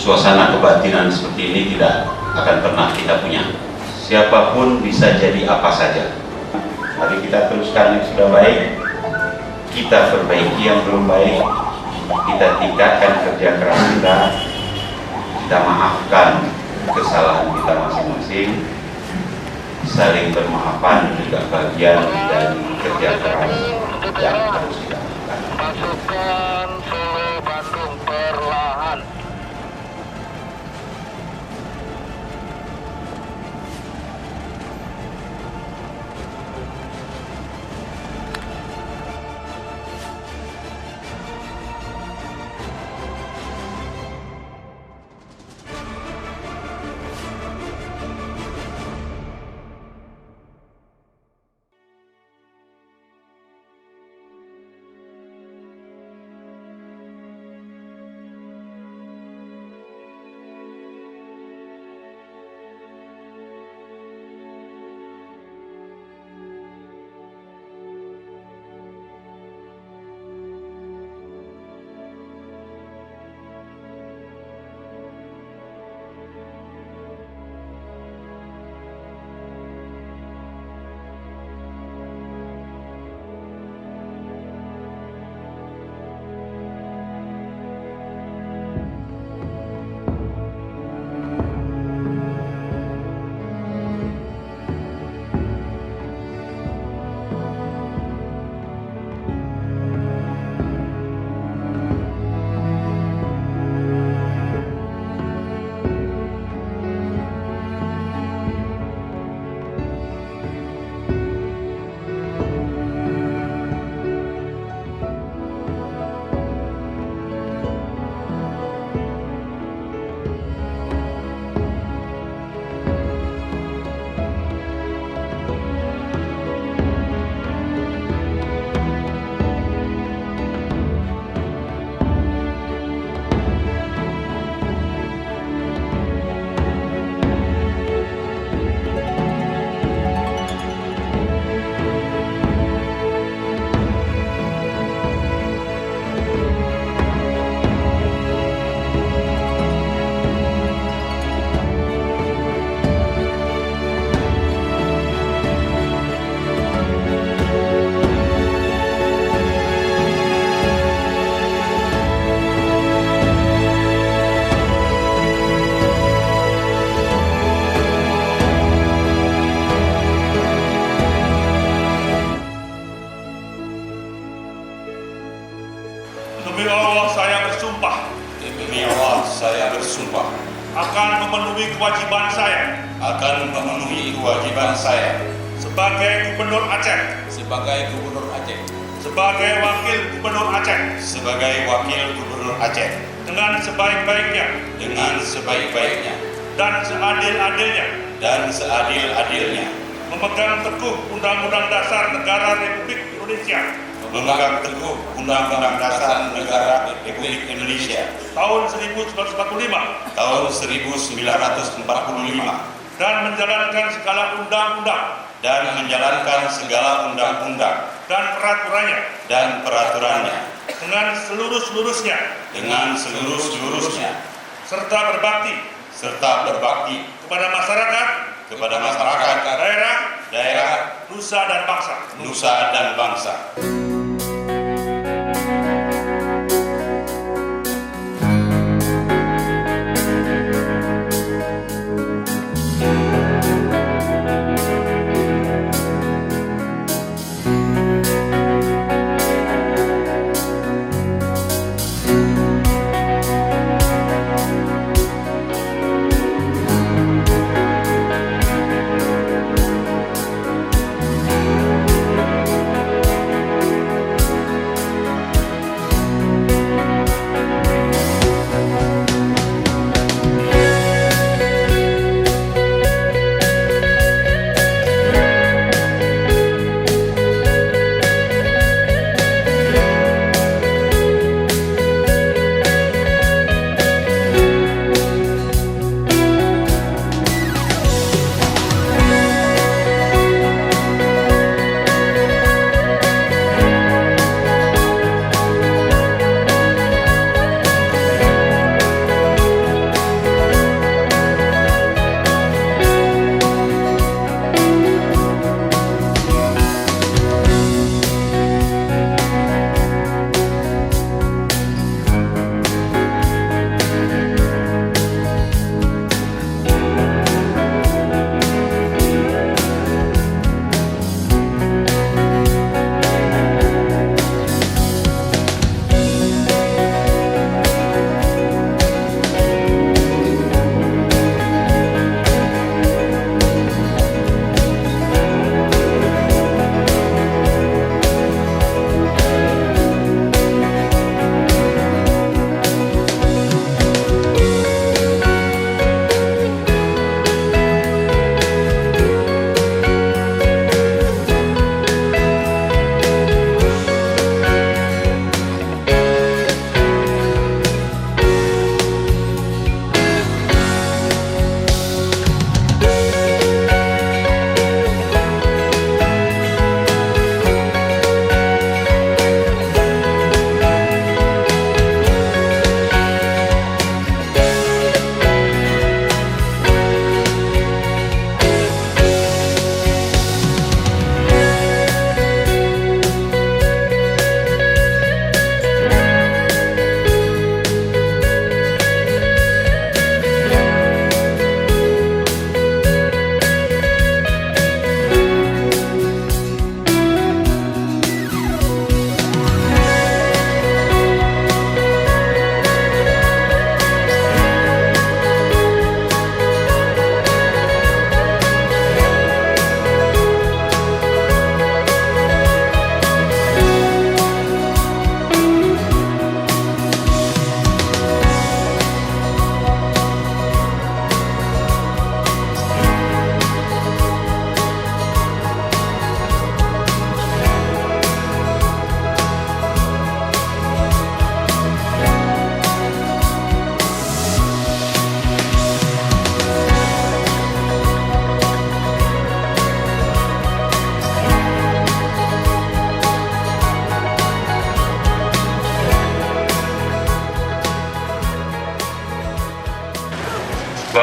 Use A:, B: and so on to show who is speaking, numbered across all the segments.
A: suasana kebatinan seperti ini tidak akan pernah kita punya. Siapapun bisa jadi apa saja. Mari kita teruskan yang sudah baik, kita perbaiki yang belum baik, kita tingkatkan kerja keras kita maafkan kesalahan kita masing-masing, saling bermaafan juga bagian dari kerja keras yang harus kita lakukan.
B: Pasukan Solo Bandung perlahan.
C: Demi Allah saya bersumpah.
D: Demi Allah saya bersumpah
C: Akan memenuhi kewajiban saya.
D: akan memenuhi kewajiban saya
C: Sebagai Gubernur Aceh.
D: sebagai Gubernur Aceh,
C: Sebagai Wakil Gubernur Aceh.
D: sebagai Wakil Gubernur Aceh,
C: Dengan sebaik-baiknya.
D: dengan sebaik-baiknya
C: Dan seadil-adilnya.
D: dan seadil-adilnya,
C: Memegang teguh Undang-Undang Dasar Negara Republik Indonesia
D: memegang teguh Undang-Undang Dasar Negara Republik Indonesia
C: tahun 1945
D: tahun 1945
C: dan menjalankan segala undang-undang
D: dan menjalankan segala undang-undang
C: dan peraturannya
D: dan peraturannya
C: dengan seluruh-seluruhnya
D: dengan seluruh-seluruhnya
C: serta berbakti
D: kepada masyarakat, daerah,
C: nusa dan bangsa.
D: nusa dan bangsa.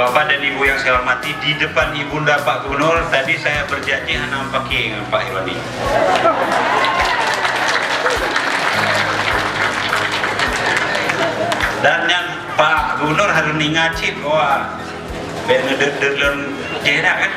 A: Bapak-bapak dan Ibu yang saya hormati, di depan Ibunda Pak Gubernur tadi saya berjanji anak pakai dengan Pak Irwandi. Dan yang Pak Gubernur harus ngacip bahwa bener-bener jeda kan.